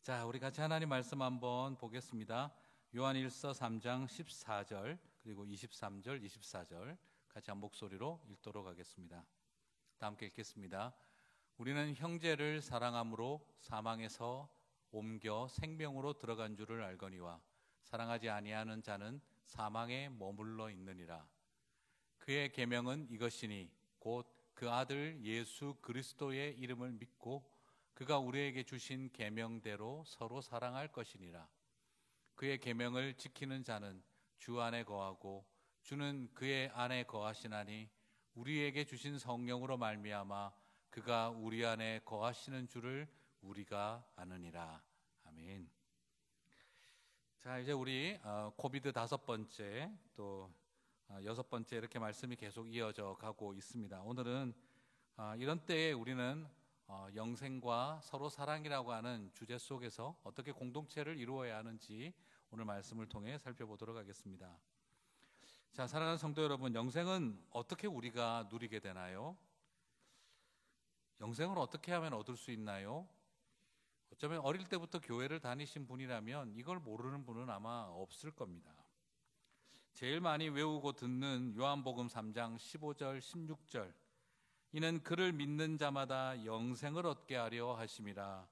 자, 우리 같이 하나님 말씀 한번 보겠습니다. 요한일서 3장 14절 그리고 23절, 24절 같이 한 목소리로 읽도록 하겠습니다. 다 함께 읽겠습니다. 우리는 형제를 사랑함으로 사망에서 옮겨 생명으로 들어간 줄을 알거니와 사랑하지 아니하는 자는 사망에 머물러 있느니라. 그의 계명은 이것이니 곧 그 아들 예수 그리스도의 이름을 믿고 그가 우리에게 주신 계명대로 서로 사랑할 것이니라. 그의 계명을 지키는 자는 주 안에 거하고 주는 그의 안에 거하시나니 우리에게 주신 성령으로 말미암아 그가 우리 안에 거하시는 줄을 우리가 아느니라. 아멘. 자, 이제 우리 코비드 5번째 또 6번째 이렇게 말씀이 계속 이어져 가고 있습니다. 오늘은 이런 때에 우리는 영생과 서로 사랑이라고 하는 주제 속에서 어떻게 공동체를 이루어야 하는지 오늘 말씀을 통해 살펴보도록 하겠습니다. 자, 사랑하는 성도 여러분, 영생은 어떻게 우리가 누리게 되나요? 영생을 어떻게 하면 얻을 수 있나요? 어쩌면 어릴 때부터 교회를 다니신 분이라면 이걸 모르는 분은 아마 없을 겁니다. 제일 많이 외우고 듣는 요한복음 3장 15절 16절, 이는 그를 믿는 자마다 영생을 얻게 하려 하심이라.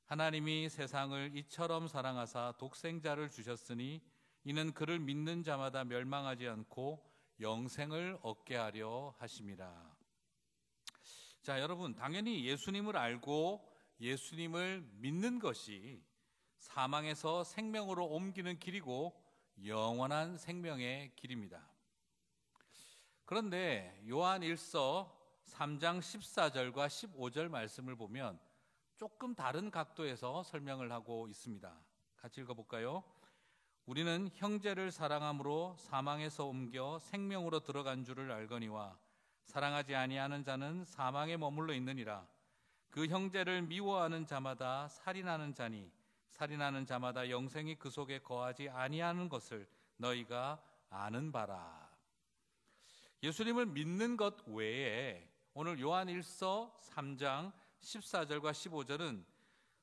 하나님이 세상을 이처럼 사랑하사 독생자를 주셨으니 이는 그를 믿는 자마다 멸망하지 않고 영생을 얻게 하려 하심이라. 자, 여러분, 당연히 예수님을 알고 예수님을 믿는 것이 사망에서 생명으로 옮기는 길이고 영원한 생명의 길입니다. 그런데 요한 1서 3장 14절과 15절 말씀을 보면 조금 다른 각도에서 설명을 하고 있습니다. 같이 읽어볼까요? 우리는 형제를 사랑함으로 사망에서 옮겨 생명으로 들어간 줄을 알거니와 사랑하지 아니하는 자는 사망에 머물러 있느니라. 그 형제를 미워하는 자마다 살인하는 자니 살인하는 자마다 영생이 그 속에 거하지 아니하는 것을 너희가 아는 바라. 예수님을 믿는 것 외에 오늘 요한 1서 3장 14절과 15절은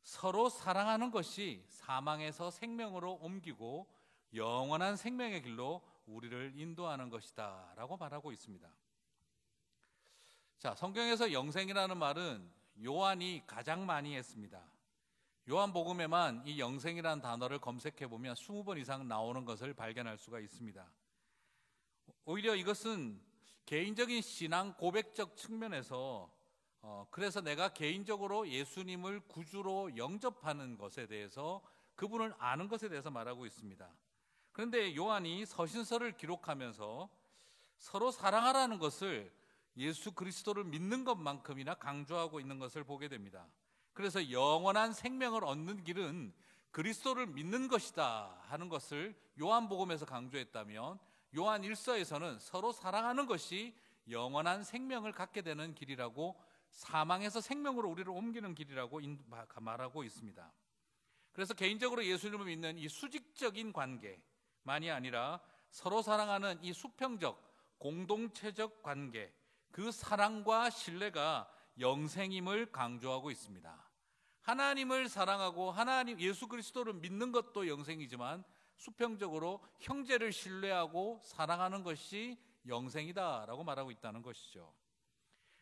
서로 사랑하는 것이 사망에서 생명으로 옮기고 영원한 생명의 길로 우리를 인도하는 것이다 라고 말하고 있습니다. 자, 성경에서 영생이라는 말은 요한이 가장 많이 했습니다. 요한복음에만 이 영생이라는 단어를 검색해 보면 20번 이상 나오는 것을 발견할 수가 있습니다. 오히려 이것은 개인적인 신앙 고백적 측면에서 그래서 내가 개인적으로 예수님을 구주로 영접하는 것에 대해서 그분을 아는 것에 대해서 말하고 있습니다. 그런데 요한이 서신서를 기록하면서 서로 사랑하라는 것을 예수 그리스도를 믿는 것만큼이나 강조하고 있는 것을 보게 됩니다. 그래서 영원한 생명을 얻는 길은 그리스도를 믿는 것이다 하는 것을 요한복음에서 강조했다면 요한 1서에서는 서로 사랑하는 것이 영원한 생명을 갖게 되는 길이라고, 사망에서 생명으로 우리를 옮기는 길이라고 말하고 있습니다. 그래서 개인적으로 예수님을 믿는 이 수직적인 관계만이 아니라 서로 사랑하는 이 수평적 공동체적 관계, 그 사랑과 신뢰가 영생임을 강조하고 있습니다. 하나님을 사랑하고 예수 그리스도를 믿는 것도 영생이지만 수평적으로 형제를 신뢰하고 사랑하는 것이 영생이다라고 말하고 있다는 것이죠.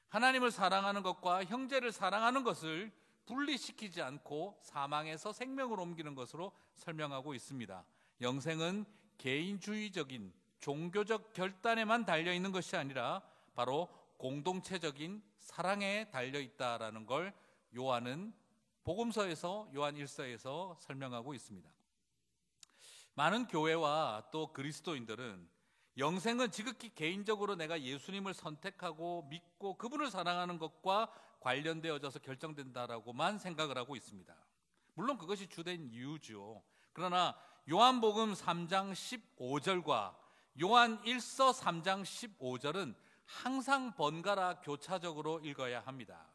하나님을 사랑하는 것과 형제를 사랑하는 것을 분리시키지 않고 사망에서 생명으로 옮기는 것으로 설명하고 있습니다. 영생은 개인주의적인 종교적 결단에만 달려있는 것이 아니라 바로 공동체적인 사랑에 달려있다라는 걸 요한은 복음서에서 요한 1서에서 설명하고 있습니다. 많은 교회와 또 그리스도인들은 영생은 지극히 개인적으로 내가 예수님을 선택하고 믿고 그분을 사랑하는 것과 관련되어져서 결정된다라고만 생각을 하고 있습니다. 물론 그것이 주된 이유죠. 그러나 요한복음 3장 15절과 요한 1서 3장 15절은 항상 번갈아 교차적으로 읽어야 합니다.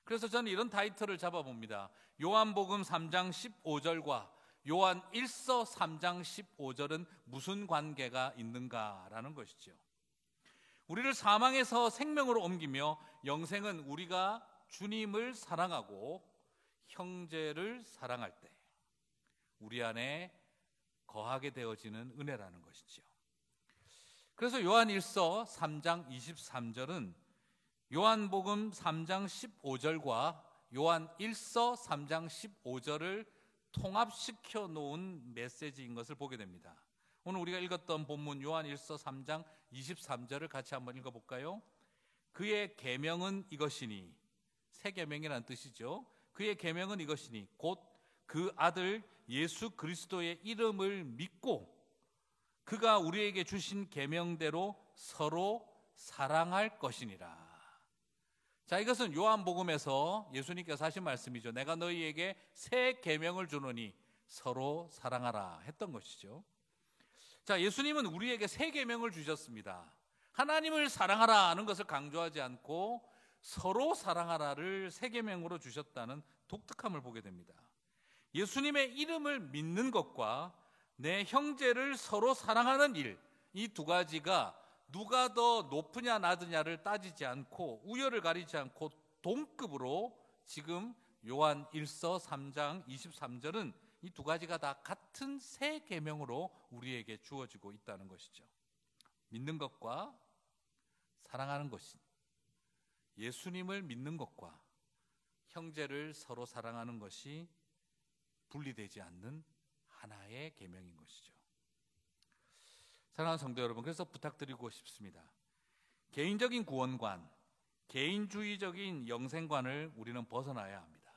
그래서 저는 이런 타이틀을 잡아봅니다. 요한복음 3장 15절과 요한 1서 3장 15절은 무슨 관계가 있는가라는 것이죠. 우리를 사망에서 생명으로 옮기며 영생은 우리가 주님을 사랑하고 형제를 사랑할 때 우리 안에 거하게 되어지는 은혜라는 것이지요. 그래서 요한1서 3장 23절은 요한복음 3장 15절과 요한1서 3장 15절을 통합시켜 놓은 메시지인 것을 보게 됩니다. 오늘 우리가 읽었던 본문 요한1서 3장 23절을 같이 한번 읽어볼까요? 그의 계명은 이것이니, 새 계명이라는 뜻이죠. 그의 계명은 이것이니 곧 그 아들 예수 그리스도의 이름을 믿고 그가 우리에게 주신 계명대로 서로 사랑할 것이니라. 자, 이것은 요한복음에서 예수님께서 하신 말씀이죠. 내가 너희에게 새 계명을 주노니 서로 사랑하라 했던 것이죠. 자, 예수님은 우리에게 새 계명을 주셨습니다. 하나님을 사랑하라 하는 것을 강조하지 않고 서로 사랑하라를 새 계명으로 주셨다는 독특함을 보게 됩니다. 예수님의 이름을 믿는 것과 내 형제를 서로 사랑하는 일, 이 두 가지가 누가 더 높으냐 낮으냐를 따지지 않고 우열을 가리지 않고 동급으로 지금 요한1서 3장 23절은 이 두 가지가 다 같은 새 계명으로 우리에게 주어지고 있다는 것이죠. 믿는 것과 사랑하는 것이, 예수님을 믿는 것과 형제를 서로 사랑하는 것이 분리되지 않는 하나의 계명인 것이죠. 사랑하는 성도 여러분, 그래서 부탁드리고 싶습니다. 개인적인 구원관, 개인주의적인 영생관을 우리는 벗어나야 합니다.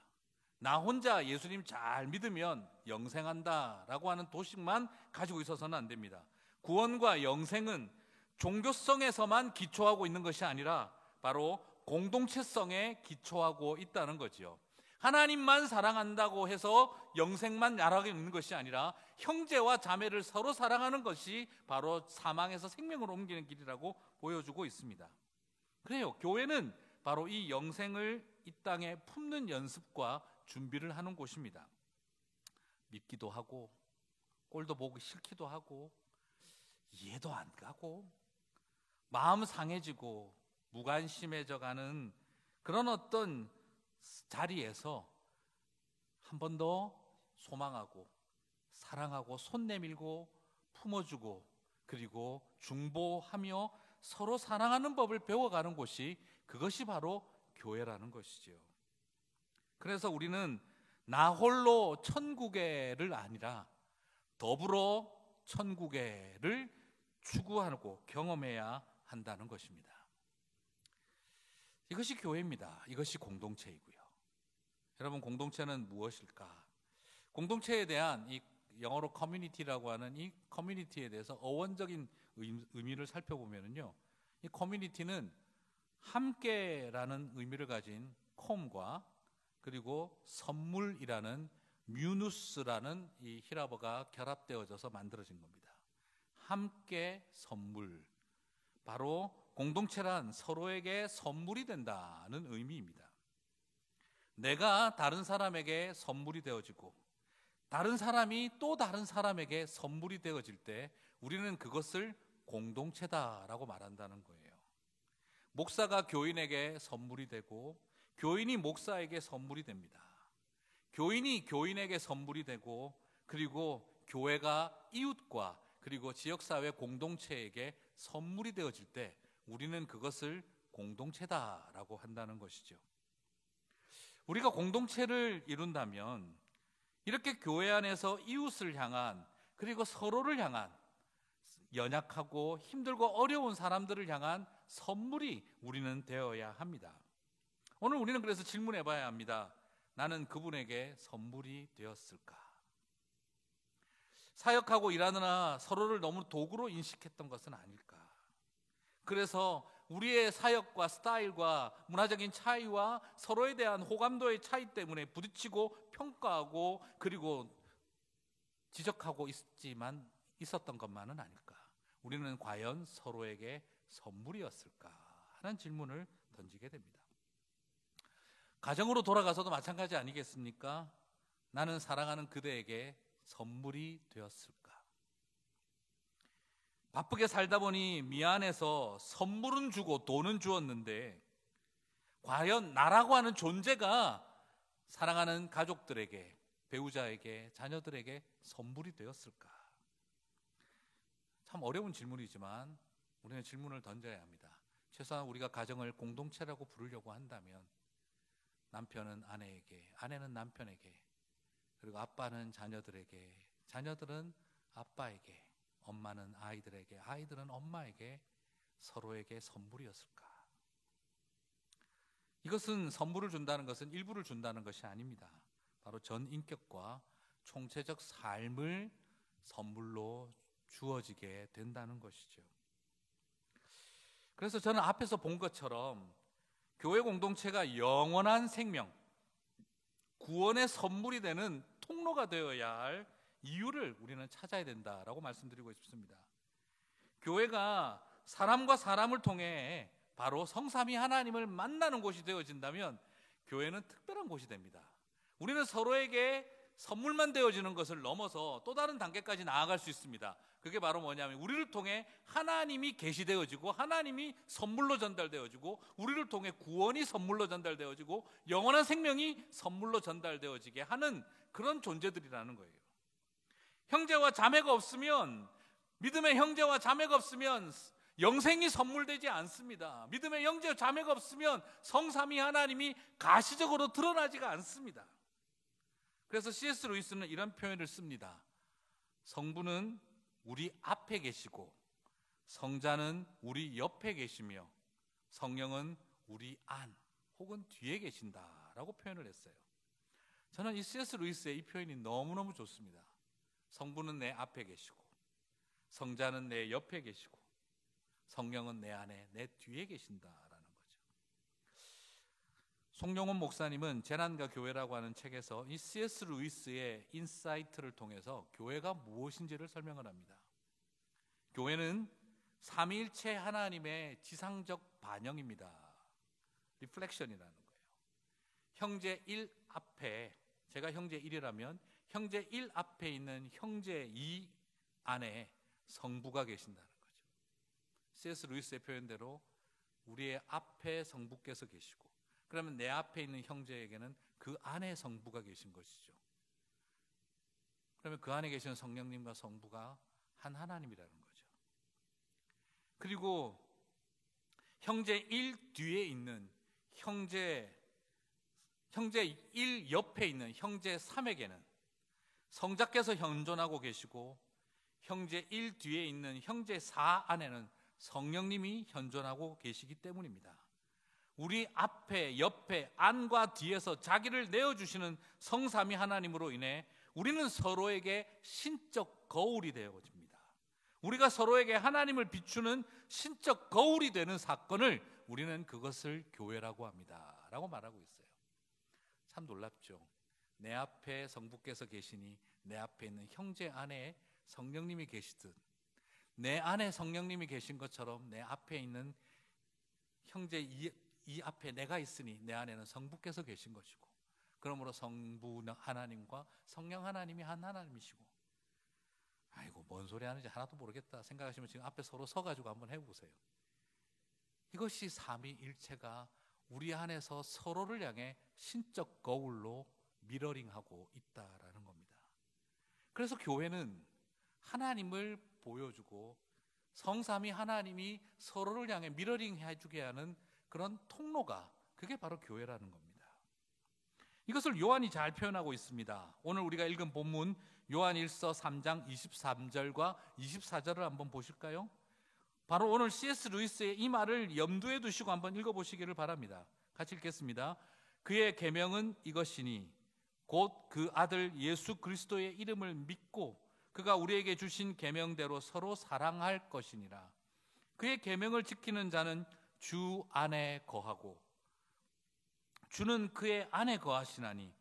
나 혼자 예수님 잘 믿으면 영생한다라고 하는 도식만 가지고 있어서는 안 됩니다. 구원과 영생은 종교성에서만 기초하고 있는 것이 아니라 바로 공동체성에 기초하고 있다는 거지요. 하나님만 사랑한다고 해서 영생만 나라고 있는 것이 아니라 형제와 자매를 서로 사랑하는 것이 바로 사망에서 생명으로 옮기는 길이라고 보여주고 있습니다. 그래요. 교회는 바로 이 영생을 이 땅에 품는 연습과 준비를 하는 곳입니다. 믿기도 하고 꼴도 보기 싫기도 하고 이해도 안 가고 마음 상해지고 무관심해져 가는 그런 어떤 자리에서 한 번 더 소망하고 사랑하고 손 내밀고 품어주고 그리고 중보하며 서로 사랑하는 법을 배워가는 곳이, 그것이 바로 교회라는 것이지요. 그래서 우리는 나 홀로 천국에를 아니라 더불어 천국에를 추구하고 경험해야 한다는 것입니다. 이것이 교회입니다. 이것이 공동체이고요. 여러분, 공동체는 무엇일까? 공동체에 대한 이 영어로 커뮤니티라고 하는 이 커뮤니티에 대해서 어원적인 의미를 살펴보면요, 이 커뮤니티는 함께라는 의미를 가진 콤과 그리고 선물이라는 뮤누스라는 이 히라버가 결합되어져서 만들어진 겁니다. 함께 선물, 바로 공동체란 서로에게 선물이 된다는 의미입니다. 내가 다른 사람에게 선물이 되어지고 다른 사람이 또 다른 사람에게 선물이 되어질 때 우리는 그것을 공동체다라고 말한다는 거예요. 목사가 교인에게 선물이 되고 교인이 목사에게 선물이 됩니다. 교인이 교인에게 선물이 되고 그리고 교회가 이웃과 그리고 지역사회 공동체에게 선물이 되어질 때 우리는 그것을 공동체다라고 한다는 것이죠. 우리가 공동체를 이룬다면 이렇게 교회 안에서 이웃을 향한 그리고 서로를 향한 연약하고 힘들고 어려운 사람들을 향한 선물이 우리는 되어야 합니다. 오늘 우리는 그래서 질문해 봐야 합니다. 나는 그분에게 선물이 되었을까? 사역하고 일하느라 서로를 너무 도구로 인식했던 것은 아닐까? 그래서 우리의 사역과 스타일과 문화적인 차이와 서로에 대한 호감도의 차이 때문에 부딪히고 평가하고 그리고 지적하고 있었던 것만은 아닐까? 우리는 과연 서로에게 선물이었을까? 하는 질문을 던지게 됩니다. 가정으로 돌아가서도 마찬가지 아니겠습니까? 나는 사랑하는 그대에게 선물이 되었을까? 바쁘게 살다 보니 미안해서 선물은 주고 돈은 주었는데 과연 나라고 하는 존재가 사랑하는 가족들에게, 배우자에게, 자녀들에게 선물이 되었을까? 참 어려운 질문이지만 우리는 질문을 던져야 합니다. 최소한 우리가 가정을 공동체라고 부르려고 한다면 남편은 아내에게, 아내는 남편에게, 그리고 아빠는 자녀들에게, 자녀들은 아빠에게, 엄마는 아이들에게, 아이들은 엄마에게 서로에게 선물이었을까? 이것은 선물을 준다는 것은 일부를 준다는 것이 아닙니다. 바로 전 인격과 총체적 삶을 선물로 주어지게 된다는 것이죠. 그래서 저는 앞에서 본 것처럼 교회 공동체가 영원한 생명, 구원의 선물이 되는 통로가 되어야 할 이유를 우리는 찾아야 된다라고 말씀드리고 싶습니다. 교회가 사람과 사람을 통해 바로 성삼위 하나님을 만나는 곳이 되어진다면 교회는 특별한 곳이 됩니다. 우리는 서로에게 선물만 되어지는 것을 넘어서 또 다른 단계까지 나아갈 수 있습니다. 그게 바로 뭐냐면 우리를 통해 하나님이 계시되어지고 하나님이 선물로 전달되어지고 우리를 통해 구원이 선물로 전달되어지고 영원한 생명이 선물로 전달되어지게 하는 그런 존재들이라는 거예요. 형제와 자매가 없으면, 믿음의 형제와 자매가 없으면 영생이 선물되지 않습니다. 믿음의 형제와 자매가 없으면 성삼위 하나님이 가시적으로 드러나지가 않습니다. 그래서 C.S. 루이스는 이런 표현을 씁니다. 성부는 우리 앞에 계시고 성자는 우리 옆에 계시며 성령은 우리 안 혹은 뒤에 계신다라고 표현을 했어요. 저는 이 C.S. 루이스의 이 표현이 너무너무 좋습니다. 성부는 내 앞에 계시고 성자는 내 옆에 계시고 성령은 내 안에 내 뒤에 계신다라는 거죠. 송영원 목사님은 재난과 교회라고 하는 책에서 이 C.S. 루이스의 인사이트를 통해서 교회가 무엇인지를 설명을 합니다. 교회는 삼위일체 하나님의 지상적 반영입니다. 리플렉션이라는 거예요. 형제 1 앞에, 제가 형제 1이라면 형제 1 앞에 있는 형제 2 안에 성부가 계신다는 거죠. C.S. 루이스의 표현대로 우리의 앞에 성부께서 계시고, 그러면 내 앞에 있는 형제에게는 그 안에 성부가 계신 것이죠. 그러면 그 안에 계신 성령님과 성부가 한 하나님이라는 거죠. 그리고 형제 1 뒤에 있는 형제 1 옆에 있는 형제 3에게는 성자께서 현존하고 계시고, 형제 1 뒤에 있는 형제 4 안에는 성령님이 현존하고 계시기 때문입니다. 우리 앞에, 옆에, 안과 뒤에서 자기를 내어주시는 성삼위 하나님으로 인해 우리는 서로에게 신적 거울이 되어집니다. 우리가 서로에게 하나님을 비추는 신적 거울이 되는 사건을 우리는 그것을 교회라고 합니다 라고 말하고 있어요. 참 놀랍죠. 내 앞에 성부께서 계시니 내 앞에 있는 형제 안에 성령님이 계시듯, 내 안에 성령님이 계신 것처럼 내 앞에 있는 형제 이 앞에 내가 있으니 내 안에는 성부께서 계신 것이고, 그러므로 성부 하나님과 성령 하나님이 한 하나님이시고, 아이고 뭔 소리 하는지 하나도 모르겠다 생각하시면 지금 앞에 서로 서가지고 한번 해보세요. 이것이 삼위일체가 우리 안에서 서로를 향해 신적 거울로 미러링하고 있다라는 겁니다. 그래서 교회는 하나님을 보여주고 성삼위 하나님이 서로를 향해 미러링 해주게 하는 그런 통로가, 그게 바로 교회라는 겁니다. 이것을 요한이 잘 표현하고 있습니다. 오늘 우리가 읽은 본문 요한 1서 3장 23절과 24절을 한번 보실까요? 바로 오늘 C.S. 루이스의 이 말을 염두에 두시고 한번 읽어보시기를 바랍니다. 같이 읽겠습니다. 그의 계명은 이것이니 곧 그 아들 예수 그리스도의 이름을 믿고 그가 우리에게 주신 계명대로 서로 사랑할 것이니라. 그의 계명을 지키는 자는 주 안에 거하고 주는 그의 안에 거하시나니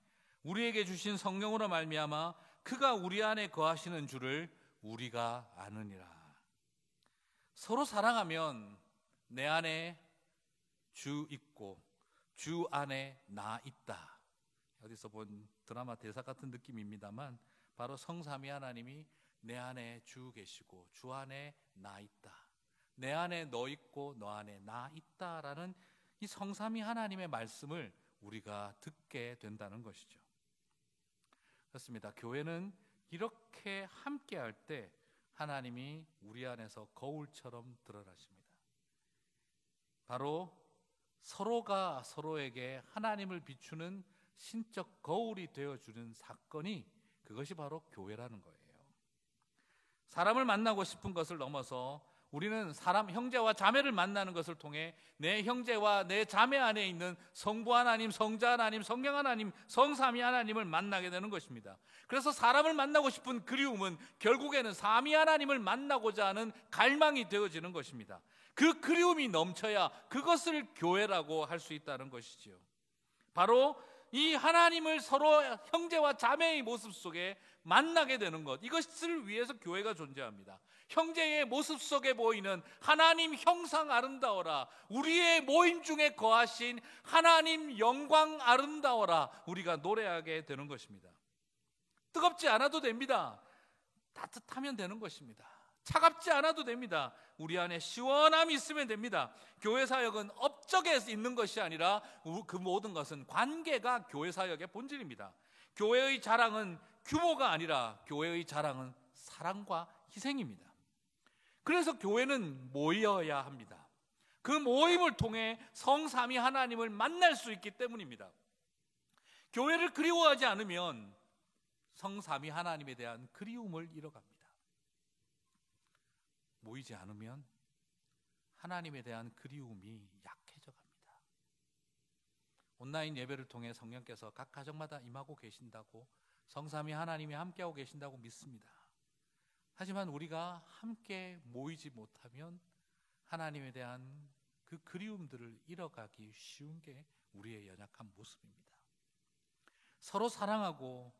우리에게 주신 성령으로 말미암아 그가 우리 안에 거하시는 줄을 우리가 아느니라. 서로 사랑하면 내 안에 주 있고 주 안에 나 있다. 어디서 본 드라마 대사 같은 느낌입니다만 바로 성삼위 하나님이 내 안에 주 계시고 주 안에 나 있다, 내 안에 너 있고 너 안에 나 있다라는 이 성삼위 하나님의 말씀을 우리가 듣게 된다는 것이죠. 그렇습니다. 교회는 이렇게 함께할 때 하나님이 우리 안에서 거울처럼 드러나십니다. 바로 서로가 서로에게 하나님을 비추는 신적 거울이 되어주는 사건이, 그것이 바로 교회라는 거예요. 사람을 만나고 싶은 것을 넘어서 우리는 형제와 자매를 만나는 것을 통해 내 형제와 내 자매 안에 있는 성부 하나님, 성자 하나님, 성령 하나님, 성삼위 하나님을 만나게 되는 것입니다. 그래서 사람을 만나고 싶은 그리움은 결국에는 삼위 하나님을 만나고자 하는 갈망이 되어지는 것입니다. 그 그리움이 넘쳐야 그것을 교회라고 할 수 있다는 것이지요. 바로 이 하나님을 서로 형제와 자매의 모습 속에 만나게 되는 것, 이것을 위해서 교회가 존재합니다. 형제의 모습 속에 보이는 하나님 형상 아름다워라, 우리의 모임 중에 거하신 하나님 영광 아름다워라, 우리가 노래하게 되는 것입니다. 뜨겁지 않아도 됩니다. 따뜻하면 되는 것입니다. 차갑지 않아도 됩니다. 우리 안에 시원함이 있으면 됩니다. 교회 사역은 업적에 있는 것이 아니라 그 모든 것은 관계가 교회 사역의 본질입니다. 교회의 자랑은 규모가 아니라 교회의 자랑은 사랑과 희생입니다. 그래서 교회는 모여야 합니다. 그 모임을 통해 성삼위 하나님을 만날 수 있기 때문입니다. 교회를 그리워하지 않으면 성삼위 하나님에 대한 그리움을 잃어갑니다. 모이지 않으면 하나님에 대한 그리움이 약해져 갑니다. 온라인 예배를 통해 성령께서 각 가정마다 임하고 계신다고, 성삼위 하나님이 함께하고 계신다고 믿습니다. 하지만 우리가 함께 모이지 못하면 하나님에 대한 그 그리움들을 잃어가기 쉬운 게 우리의 연약한 모습입니다. 서로 사랑하고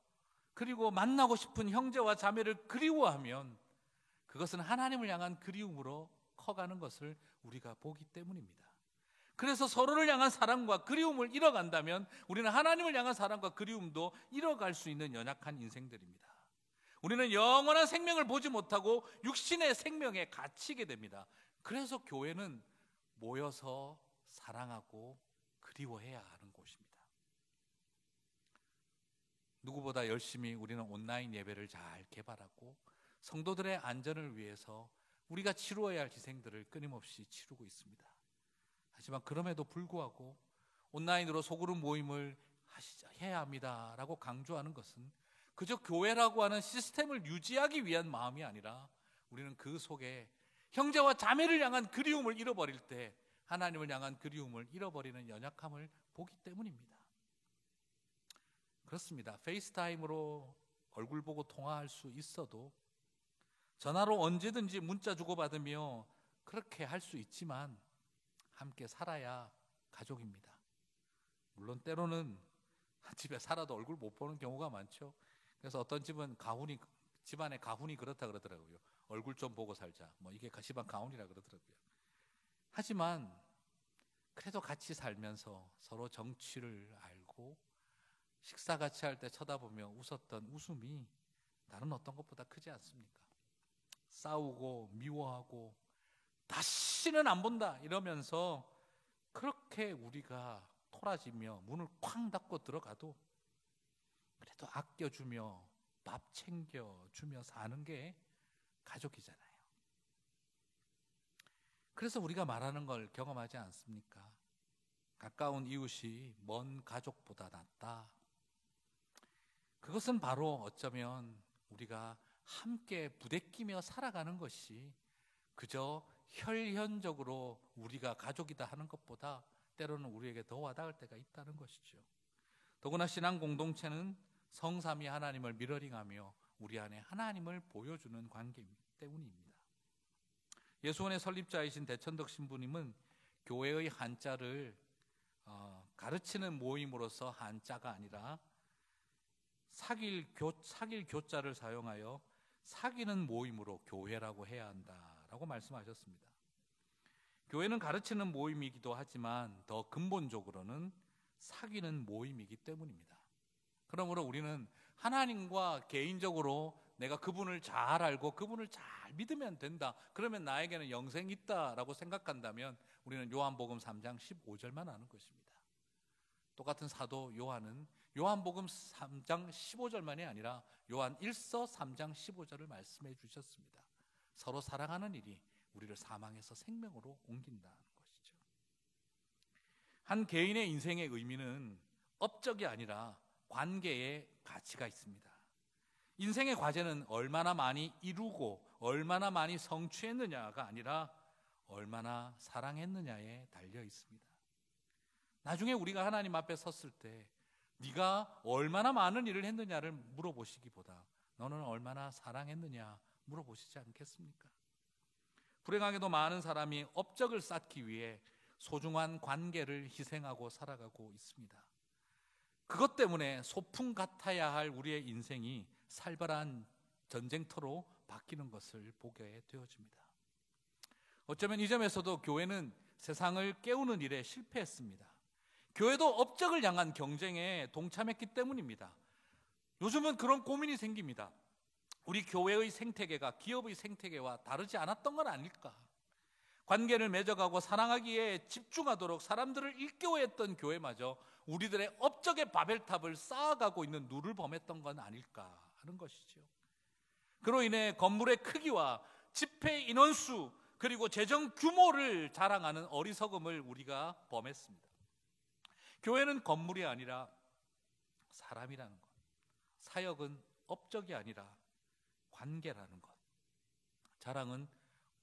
그리고 만나고 싶은 형제와 자매를 그리워하면 그것은 하나님을 향한 그리움으로 커가는 것을 우리가 보기 때문입니다. 그래서 서로를 향한 사랑과 그리움을 잃어간다면 우리는 하나님을 향한 사랑과 그리움도 잃어갈 수 있는 연약한 인생들입니다. 우리는 영원한 생명을 보지 못하고 육신의 생명에 갇히게 됩니다. 그래서 교회는 모여서 사랑하고 그리워해야 하는 곳입니다. 누구보다 열심히 우리는 온라인 예배를 잘 개발하고 성도들의 안전을 위해서 우리가 치루어야 할 희생들을 끊임없이 치르고 있습니다. 하지만 그럼에도 불구하고 온라인으로 소그룹 모임을 해야 합니다라고 강조하는 것은 그저 교회라고 하는 시스템을 유지하기 위한 마음이 아니라 우리는 그 속에 형제와 자매를 향한 그리움을 잃어버릴 때 하나님을 향한 그리움을 잃어버리는 연약함을 보기 때문입니다. 그렇습니다. 페이스타임으로 얼굴 보고 통화할 수 있어도, 전화로 언제든지 문자 주고받으며 그렇게 할 수 있지만 함께 살아야 가족입니다. 물론 때로는 집에 살아도 얼굴 못 보는 경우가 많죠. 그래서 어떤 집안의 가훈이 그렇다 그러더라고요. 얼굴 좀 보고 살자, 이게 집안 가훈이라 그러더라고요. 하지만 그래도 같이 살면서 서로 정취를 알고 식사 같이 할 때 쳐다보며 웃었던 웃음이 다른 어떤 것보다 크지 않습니까? 싸우고 미워하고 다시는 안 본다 이러면서 그렇게 우리가 토라지며 문을 쾅 닫고 들어가도 그래도 아껴주며 밥 챙겨주며 사는 게 가족이잖아요. 그래서 우리가 말하는 걸 경험하지 않습니까? 가까운 이웃이 먼 가족보다 낫다. 그것은 바로 어쩌면 우리가 함께 부대끼며 살아가는 것이 그저 혈연적으로 우리가 가족이다 하는 것보다 때로는 우리에게 더 와닿을 때가 있다는 것이죠. 더구나 신앙 공동체는 성삼위 하나님을 미러링하며 우리 안에 하나님을 보여주는 관계이기 때문입니다. 예수원의 설립자이신 대천덕 신부님은 교회의 한자를 가르치는 모임으로서 한자가 아니라 사귈 교자를 사용하여 사귀는 모임으로 교회라고 해야 한다라고 말씀하셨습니다. 교회는 가르치는 모임이기도 하지만 더 근본적으로는 사귀는 모임이기 때문입니다. 그러므로 우리는 하나님과 개인적으로 내가 그분을 잘 알고 그분을 잘 믿으면 된다, 그러면 나에게는 영생이 있다라고 생각한다면 우리는 요한복음 3장 15절만 아는 것입니다. 똑같은 사도 요한은 요한복음 3장 15절만이 아니라 요한 1서 3장 15절을 말씀해 주셨습니다. 서로 사랑하는 일이 우리를 사망에서 생명으로 옮긴다는 것이죠. 한 개인의 인생의 의미는 업적이 아니라 관계의 가치가 있습니다. 인생의 과제는 얼마나 많이 이루고 얼마나 많이 성취했느냐가 아니라 얼마나 사랑했느냐에 달려 있습니다. 나중에 우리가 하나님 앞에 섰을 때 네가 얼마나 많은 일을 했느냐를 물어보시기보다 너는 얼마나 사랑했느냐 물어보시지 않겠습니까? 불행하게도 많은 사람이 업적을 쌓기 위해 소중한 관계를 희생하고 살아가고 있습니다. 그것 때문에 소풍 같아야 할 우리의 인생이 살벌한 전쟁터로 바뀌는 것을 보게 되어집니다. 어쩌면 이 점에서도 교회는 세상을 깨우는 일에 실패했습니다. 교회도 업적을 향한 경쟁에 동참했기 때문입니다. 요즘은 그런 고민이 생깁니다. 우리 교회의 생태계가 기업의 생태계와 다르지 않았던 건 아닐까? 관계를 맺어가고 사랑하기에 집중하도록 사람들을 일깨워했던 교회마저 우리들의 업적의 바벨탑을 쌓아가고 있는 누를 범했던 건 아닐까 하는 것이죠. 그로 인해 건물의 크기와 집회 인원수 그리고 재정 규모를 자랑하는 어리석음을 우리가 범했습니다. 교회는 건물이 아니라 사람이라는 것, 사역은 업적이 아니라 관계라는 것, 자랑은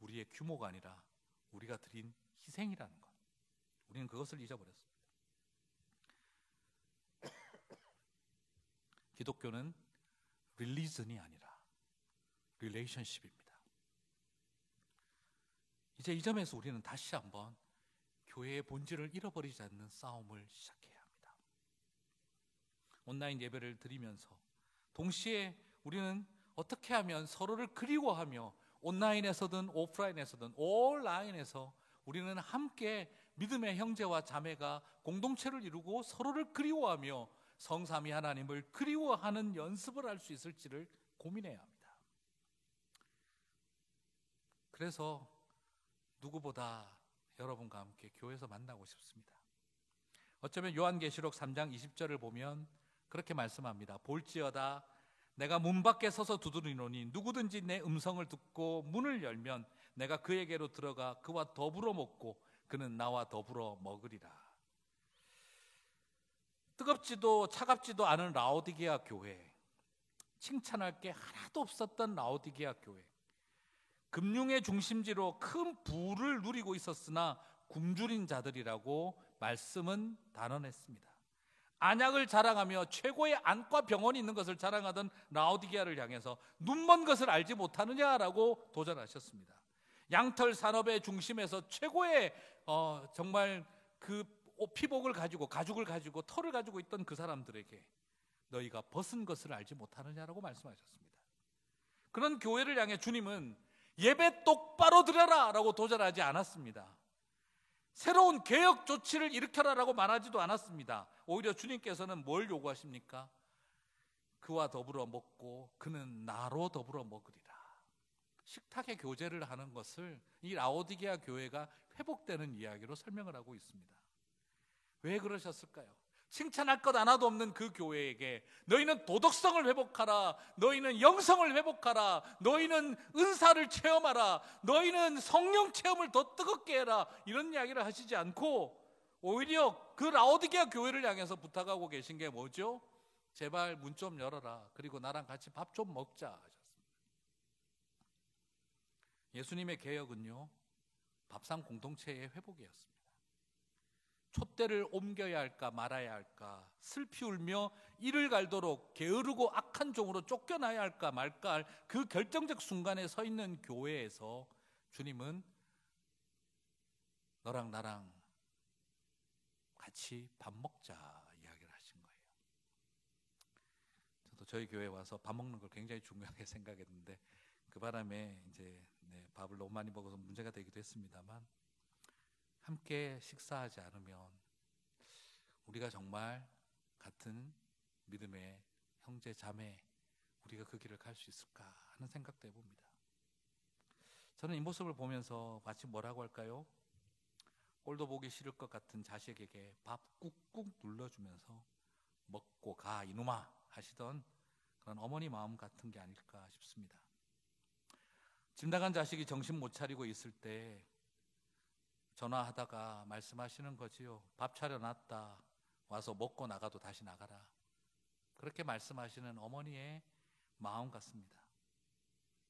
우리의 규모가 아니라 우리가 드린 희생이라는 것, 우리는 그것을 잊어버렸습니다. 기독교는 릴리전이 아니라 릴레이션십입니다. 이제 이 점에서 우리는 다시 한번 교회의 본질을 잃어버리지 않는 싸움을 시작해야 합니다. 온라인 예배를 드리면서 동시에 우리는 어떻게 하면 서로를 그리워하며 온라인에서든 오프라인에서든 온라인에서 우리는 함께 믿음의 형제와 자매가 공동체를 이루고 서로를 그리워하며 성삼위 하나님을 그리워하는 연습을 할 수 있을지를 고민해야 합니다. 그래서 누구보다 여러분과 함께 교회에서 만나고 싶습니다. 어쩌면 요한계시록 3장 20절을 보면 그렇게 말씀합니다. 볼지어다 내가 문 밖에 서서 두드리노니 누구든지 내 음성을 듣고 문을 열면 내가 그에게로 들어가 그와 더불어 먹고 그는 나와 더불어 먹으리라. 뜨겁지도 차갑지도 않은 라오디게아 교회, 칭찬할 게 하나도 없었던 라오디게아 교회, 금융의 중심지로 큰 부를 누리고 있었으나 굶주린 자들이라고 말씀은 단언했습니다. 안약을 자랑하며 최고의 안과 병원이 있는 것을 자랑하던 라오디게아를 향해서 눈먼 것을 알지 못하느냐라고 도전하셨습니다. 양털 산업의 중심에서 최고의 정말 그 피복을 가지고 가죽을 가지고 털을 가지고 있던 그 사람들에게 너희가 벗은 것을 알지 못하느냐라고 말씀하셨습니다. 그런 교회를 향해 주님은 예배 똑바로 드려라 라고 도전하지 않았습니다. 새로운 개혁 조치를 일으켜라라고 말하지도 않았습니다. 오히려 주님께서는 뭘 요구하십니까? 그와 더불어 먹고 그는 나로 더불어 먹으리라. 식탁의 교제를 하는 것을 이 라오디게아 교회가 회복되는 이야기로 설명을 하고 있습니다. 왜 그러셨을까요? 칭찬할 것 하나도 없는 그 교회에게 너희는 도덕성을 회복하라, 너희는 영성을 회복하라, 너희는 은사를 체험하라, 너희는 성령 체험을 더 뜨겁게 해라, 이런 이야기를 하시지 않고 오히려 그 라오디게아 교회를 향해서 부탁하고 계신 게 뭐죠? 제발 문 좀 열어라, 그리고 나랑 같이 밥 좀 먹자 하셨습니다. 예수님의 개혁은요, 밥상 공동체의 회복이었습니다. 촛대를 옮겨야 할까 말아야 할까, 슬피 울며 이를 갈도록 게으르고 악한 종으로 쫓겨나야 할까 말까 할 그 결정적 순간에 서 있는 교회에서 주님은 너랑 나랑 같이 밥 먹자 이야기를 하신 거예요. 저도 저희 교회에 와서 밥 먹는 걸 굉장히 중요하게 생각했는데 그 바람에 이제 밥을 너무 많이 먹어서 문제가 되기도 했습니다만, 함께 식사하지 않으면 우리가 정말 같은 믿음의 형제 자매, 우리가 그 길을 갈 수 있을까 하는 생각도 해봅니다. 저는 이 모습을 보면서 마치 뭐라고 할까요? 꼴도 보기 싫을 것 같은 자식에게 밥 꾹꾹 눌러주면서 먹고 가 이놈아 하시던 그런 어머니 마음 같은 게 아닐까 싶습니다. 집 나간 자식이 정신 못 차리고 있을 때 전화하다가 말씀하시는 거지요. 밥 차려놨다. 와서 먹고 나가도 다시 나가라. 그렇게 말씀하시는 어머니의 마음 같습니다.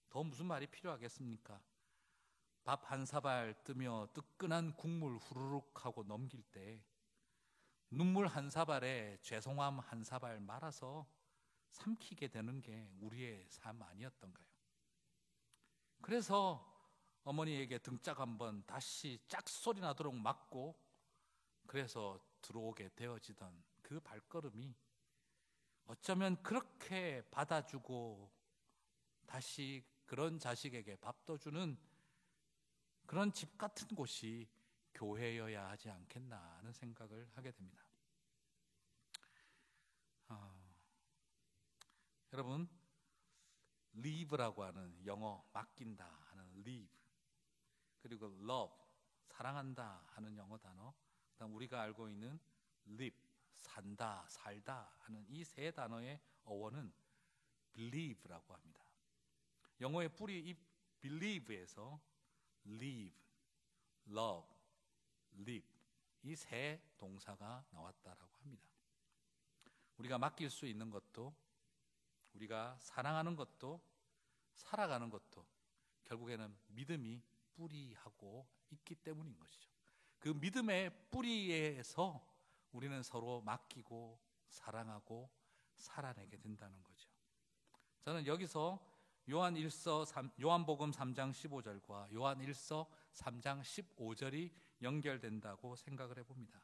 더 무슨 말이 필요하겠습니까? 밥 한 사발 뜨며 뜨끈한 국물 후루룩 하고 넘길 때 눈물 한 사발에 죄송함 한 사발 말아서 삼키게 되는 게 우리의 삶 아니었던가요? 그래서 어머니에게 등짝 한번 다시 짝소리 나도록 맞고 그래서 들어오게 되어지던 그 발걸음이 어쩌면 그렇게 받아주고 다시 그런 자식에게 밥도 주는 그런 집 같은 곳이 교회여야 하지 않겠나 하는 생각을 하게 됩니다. 여러분, leave라고 하는 영어 맡긴다 하는 leave, 그리고 love 사랑한다 하는 영어 단어, 그다음 우리가 알고 있는 live 산다 살다 하는 이 세 단어의 어원은 believe라고 합니다. 영어의 뿌리 이 believe에서 live, love, live 이 세 동사가 나왔다라고 합니다. 우리가 맡길 수 있는 것도 우리가 사랑하는 것도 살아가는 것도 결국에는 믿음이 뿌리하고 있기 때문인 것이죠. 그 믿음의 뿌리에서 우리는 서로 맡기고 사랑하고 살아내게 된다는 거죠. 저는 여기서 요한복음 3장 15절과 요한 1서 3장 15절이 연결된다고 생각을 해봅니다.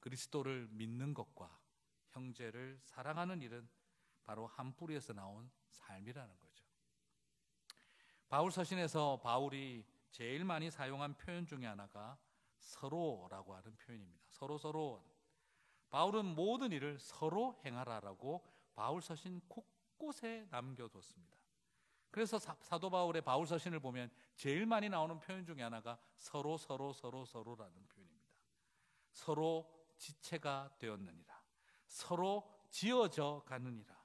그리스도를 믿는 것과 형제를 사랑하는 일은 바로 한 뿌리에서 나온 삶이라는 거죠. 바울 서신에서 바울이 제일 많이 사용한 표현 중에 하나가 서로라고 하는 표현입니다. 서로. 바울은 모든 일을 서로 행하라라고 바울 서신 곳곳에 남겨뒀습니다. 그래서 사도 바울의 바울 서신을 보면 제일 많이 나오는 표현 중에 하나가 서로라는 표현입니다. 서로 지체가 되었느니라. 서로 지어져 가느니라.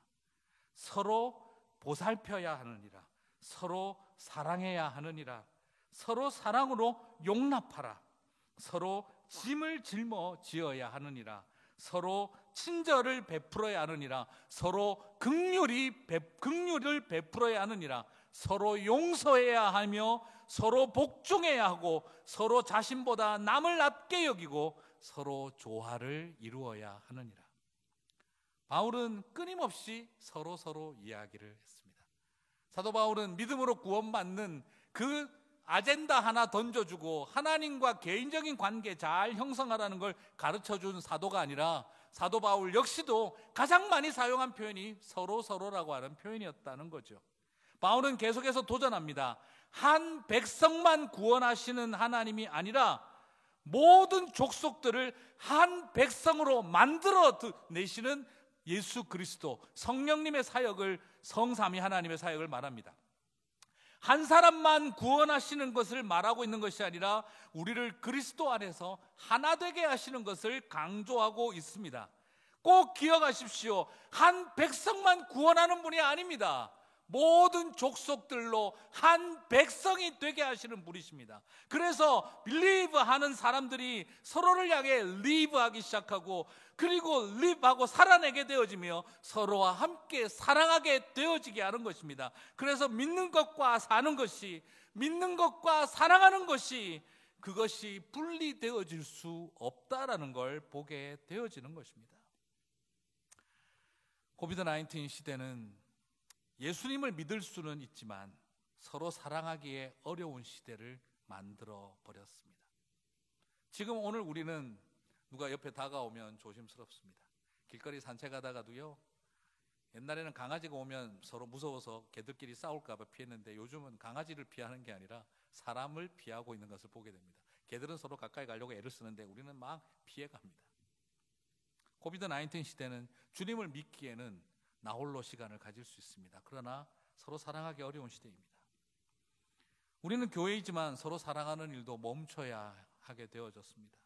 서로 보살펴야 하느니라. 서로 사랑해야 하느니라. 서로 사랑으로 용납하라. 서로 짐을 짊어 지어야 하느니라. 서로 친절을 베풀어야 하느니라. 서로 긍휼을 베풀어야 하느니라. 서로 용서해야 하며 서로 복종해야 하고 서로 자신보다 남을 낮게 여기고 서로 조화를 이루어야 하느니라. 바울은 끊임없이 서로 이야기를 했습니다. 사도 바울은 믿음으로 구원받는 그 아젠다 하나 던져주고 하나님과 개인적인 관계 잘 형성하라는 걸 가르쳐준 사도가 아니라 사도 바울 역시도 가장 많이 사용한 표현이 서로라고 하는 표현이었다는 거죠. 바울은 계속해서 도전합니다. 한 백성만 구원하시는 하나님이 아니라 모든 족속들을 한 백성으로 만들어 내시는 예수 그리스도 성령님의 사역을, 성삼위 하나님의 사역을 말합니다. 한 사람만 구원하시는 것을 말하고 있는 것이 아니라 우리를 그리스도 안에서 하나 되게 하시는 것을 강조하고 있습니다. 꼭 기억하십시오. 한 백성만 구원하는 분이 아닙니다. 모든 족속들로 한 백성이 되게 하시는 분이십니다. 그래서 believe 하는 사람들이 서로를 향해 live 하기 시작하고 그리고 live하고 살아내게 되어지며 서로와 함께 사랑하게 되어지게 하는 것입니다. 그래서 믿는 것과 사는 것이, 믿는 것과 사랑하는 것이, 그것이 분리되어질 수 없다라는 걸 보게 되어지는 것입니다. 코비드-19 시대는 예수님을 믿을 수는 있지만 서로 사랑하기에 어려운 시대를 만들어 버렸습니다. 지금 오늘 우리는 누가 옆에 다가오면 조심스럽습니다. 길거리 산책하다가도요, 옛날에는 강아지가 오면 서로 무서워서 개들끼리 싸울까 봐 피했는데 요즘은 강아지를 피하는 게 아니라 사람을 피하고 있는 것을 보게 됩니다. 개들은 서로 가까이 가려고 애를 쓰는데 우리는 막 피해갑니다. 코비드-19 시대는 주님을 믿기에는 나 홀로 시간을 가질 수 있습니다. 그러나 서로 사랑하기 어려운 시대입니다. 우리는 교회이지만 서로 사랑하는 일도 멈춰야 하게 되어졌습니다.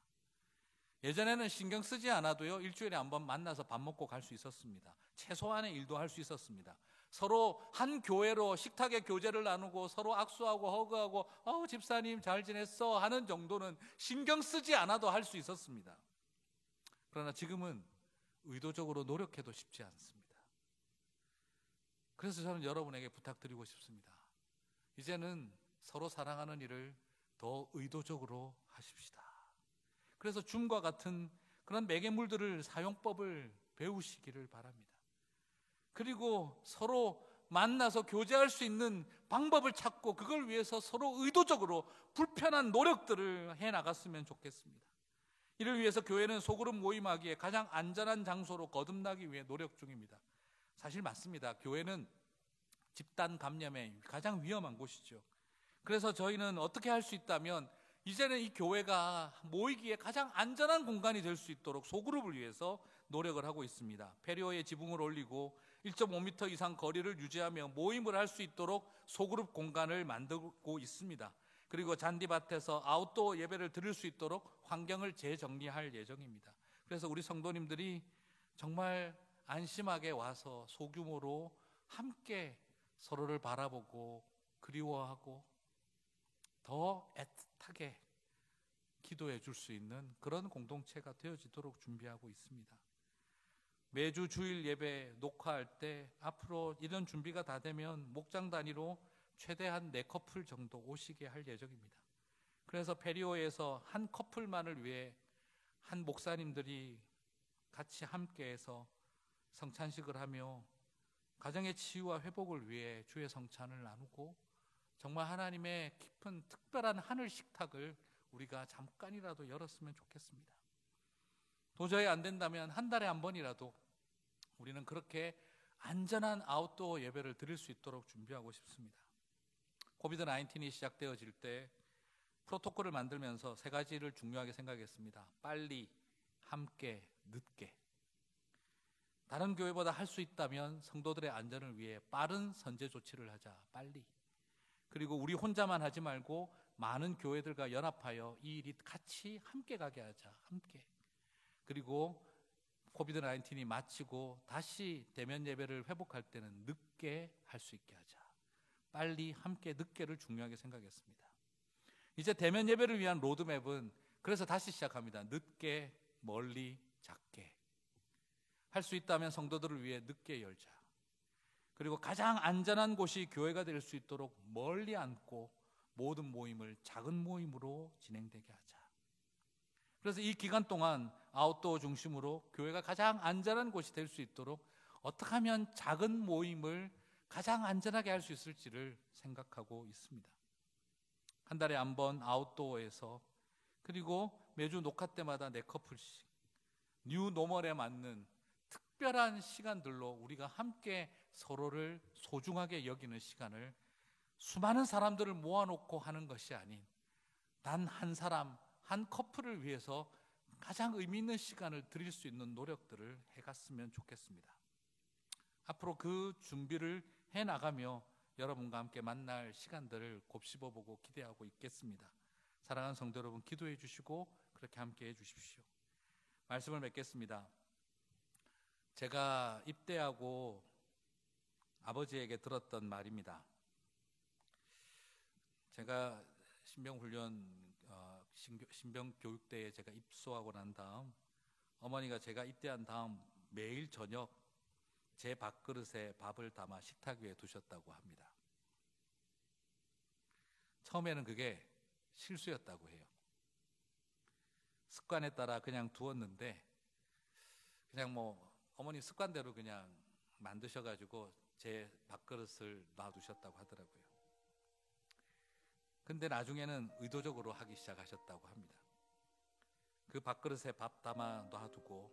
예전에는 신경 쓰지 않아도요, 일주일에 한번 만나서 밥 먹고 갈 수 있었습니다. 최소한의 일도 할 수 있었습니다. 서로 한 교회로 식탁에 교제를 나누고 서로 악수하고 허그하고 집사님 잘 지냈어 하는 정도는 신경 쓰지 않아도 할 수 있었습니다. 그러나 지금은 의도적으로 노력해도 쉽지 않습니다. 그래서 저는 여러분에게 부탁드리고 싶습니다. 이제는 서로 사랑하는 일을 더 의도적으로 하십시다. 그래서 줌과 같은 그런 매개물들을 사용법을 배우시기를 바랍니다. 그리고 서로 만나서 교제할 수 있는 방법을 찾고 그걸 위해서 서로 의도적으로 불편한 노력들을 해나갔으면 좋겠습니다. 이를 위해서 교회는 소그룹 모임하기에 가장 안전한 장소로 거듭나기 위해 노력 중입니다. 사실 맞습니다. 교회는 집단 감염에 가장 위험한 곳이죠. 그래서 저희는 어떻게 할 수 있다면 이제는 이 교회가 모이기에 가장 안전한 공간이 될 수 있도록 소그룹을 위해서 노력을 하고 있습니다. 페리오에 지붕을 올리고 1.5m 이상 거리를 유지하며 모임을 할 수 있도록 소그룹 공간을 만들고 있습니다. 그리고 잔디밭에서 아웃도어 예배를 드릴 수 있도록 환경을 재정리할 예정입니다. 그래서 우리 성도님들이 정말 안심하게 와서 소규모로 함께 서로를 바라보고 그리워하고 더 애틋하게 기도해 줄 수 있는 그런 공동체가 되어지도록 준비하고 있습니다. 매주 주일 예배 녹화할 때 앞으로 이런 준비가 다 되면 목장 단위로 최대한 4커플 정도 오시게 할 예정입니다. 그래서 페리오에서 한 커플만을 위해 한 목사님들이 같이 함께해서 성찬식을 하며 가정의 치유와 회복을 위해 주의 성찬을 나누고 정말 하나님의 깊은 특별한 하늘 식탁을 우리가 잠깐이라도 열었으면 좋겠습니다. 도저히 안 된다면 한 달에 한 번이라도 우리는 그렇게 안전한 아웃도어 예배를 드릴 수 있도록 준비하고 싶습니다. 코비드 19이 시작되어질 때 프로토콜을 만들면서 3가지를 중요하게 생각했습니다. 빨리, 함께, 늦게. 다른 교회보다 할 수 있다면 성도들의 안전을 위해 빠른 선제 조치를 하자. 빨리. 그리고 우리 혼자만 하지 말고 많은 교회들과 연합하여 이 일이 같이 함께 가게 하자. 함께. 그리고 코비드 19이 마치고 다시 대면 예배를 회복할 때는 늦게 할 수 있게 하자. 빨리, 함께, 늦게를 중요하게 생각했습니다. 이제 대면 예배를 위한 로드맵은 그래서 다시 시작합니다. 늦게, 멀리, 작게. 할 수 있다면 성도들을 위해 늦게 열자. 그리고 가장 안전한 곳이 교회가 될 수 있도록 멀리 앉고 모든 모임을 작은 모임으로 진행되게 하자. 그래서 이 기간 동안 아웃도어 중심으로 교회가 가장 안전한 곳이 될 수 있도록 어떻게 하면 작은 모임을 가장 안전하게 할 수 있을지를 생각하고 있습니다. 한 달에 한 번 아웃도어에서 그리고 매주 녹화 때마다 4커플씩 뉴 노멀에 맞는 특별한 시간들로 우리가 함께 서로를 소중하게 여기는 시간을 수많은 사람들을 모아놓고 하는 것이 아닌 단 한 사람, 한 커플을 위해서 가장 의미 있는 시간을 드릴 수 있는 노력들을 해갔으면 좋겠습니다. 앞으로 그 준비를 해나가며 여러분과 함께 만날 시간들을 곱씹어보고 기대하고 있겠습니다. 사랑하는 성도 여러분, 기도해 주시고 그렇게 함께 해 주십시오. 말씀을 맺겠습니다. 제가 입대하고 아버지에게 들었던 말입니다. 제가 신병교육대에 제가 입소하고 난 다음 어머니가 제가 입대한 다음 매일 저녁 제 밥그릇에 밥을 담아 식탁 위에 두셨다고 합니다. 처음에는 그게 실수였다고 해요. 습관에 따라 그냥 두었는데 그냥 어머니 습관대로 그냥 만드셔가지고 제 밥그릇을 놔두셨다고 하더라고요. 근데 나중에는 의도적으로 하기 시작하셨다고 합니다. 그 밥그릇에 밥 담아 놔두고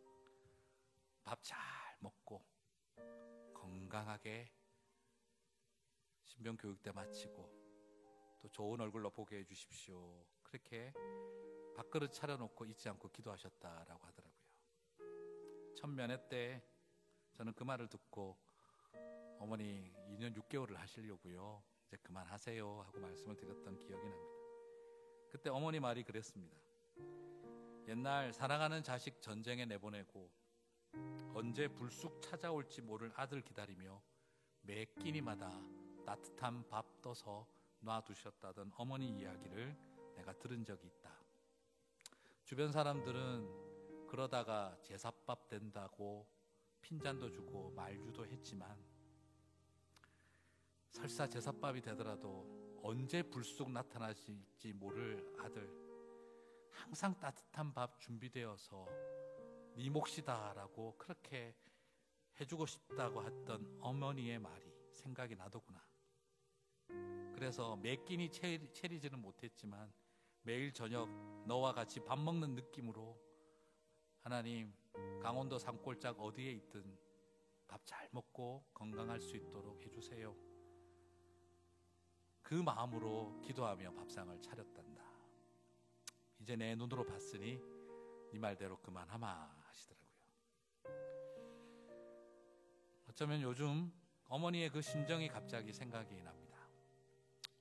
밥 잘 먹고 건강하게 신병교육대 마치고 또 좋은 얼굴로 보게 해주십시오. 그렇게 밥그릇 차려놓고 잊지 않고 기도하셨다라고 하더라고요. 첫 면회 때 저는 그 말을 듣고 어머니 2년 6개월을 하시려고요. 이제 그만하세요 하고 말씀을 드렸던 기억이 납니다. 그때 어머니 말이 그랬습니다. 옛날 사랑하는 자식 전쟁에 내보내고 언제 불쑥 찾아올지 모를 아들 기다리며 매 끼니마다 따뜻한 밥 떠서 놔두셨다던 어머니 이야기를 내가 들은 적이 있다. 주변 사람들은 그러다가 제사밥 된다고 핀잔도 주고 말주도 했지만 설사 제사밥이 되더라도 언제 불쑥 나타나실지 모를 아들, 항상 따뜻한 밥 준비되어서 네 몫이다라고 그렇게 해주고 싶다고 했던 어머니의 말이 생각이 나더구나. 그래서 매 끼니 차리지는 못했지만 매일 저녁 너와 같이 밥 먹는 느낌으로 하나님, 강원도 산골짝 어디에 있든 밥 잘 먹고 건강할 수 있도록 해주세요. 그 마음으로 기도하며 밥상을 차렸단다. 이제 내 눈으로 봤으니 네 말대로 그만하마 하시더라고요. 어쩌면 요즘 어머니의 그 심정이 갑자기 생각이 납니다.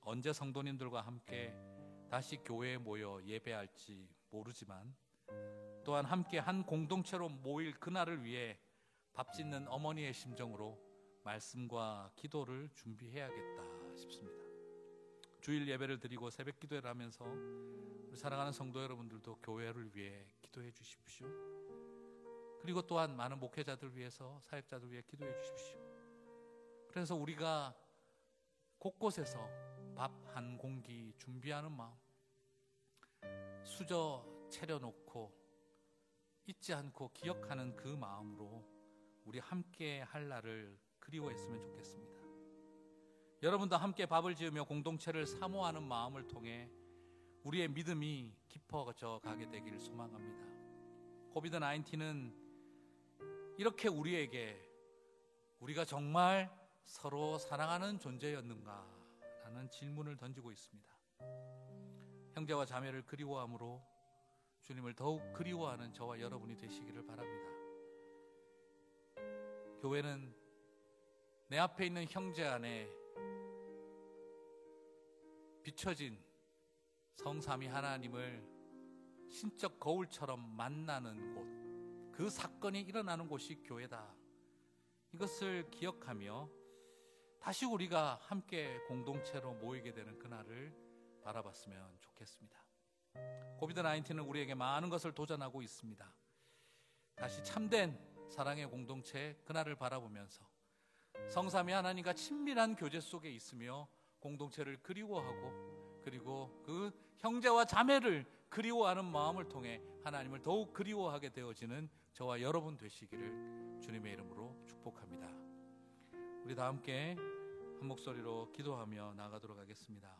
언제 성도님들과 함께 다시 교회에 모여 예배할지 모르지만 또한 함께 한 공동체로 모일 그날을 위해 밥 짓는 어머니의 심정으로 말씀과 기도를 준비해야겠다 싶습니다. 주일 예배를 드리고 새벽 기도를 하면서 우리 사랑하는 성도 여러분들도 교회를 위해 기도해 주십시오. 그리고 또한 많은 목회자들 위해서, 사역자들 위해 기도해 주십시오. 그래서 우리가 곳곳에서 밥 한 공기 준비하는 마음, 수저 차려놓고 잊지 않고 기억하는 그 마음으로 우리 함께 할 날을 그리워했으면 좋겠습니다. 여러분도 함께 밥을 지으며 공동체를 사모하는 마음을 통해 우리의 믿음이 깊어져 가게 되기를 소망합니다. 코비드-19는 이렇게 우리에게 우리가 정말 서로 사랑하는 존재였는가 라는 질문을 던지고 있습니다. 형제와 자매를 그리워함으로 주님을 더욱 그리워하는 저와 여러분이 되시기를 바랍니다. 교회는 내 앞에 있는 형제 안에 비춰진 성삼위 하나님을 신적 거울처럼 만나는 곳, 그 사건이 일어나는 곳이 교회다. 이것을 기억하며 다시 우리가 함께 공동체로 모이게 되는 그날을 바라봤으면 좋겠습니다. 코비드-19는 우리에게 많은 것을 도전하고 있습니다. 다시 참된 사랑의 공동체 그날을 바라보면서 성삼위 하나님과 친밀한 교제 속에 있으며 공동체를 그리워하고 그리고 그 형제와 자매를 그리워하는 마음을 통해 하나님을 더욱 그리워하게 되어지는 저와 여러분 되시기를 주님의 이름으로 축복합니다. 우리 다 함께 한 목소리로 기도하며 나아가도록 하겠습니다.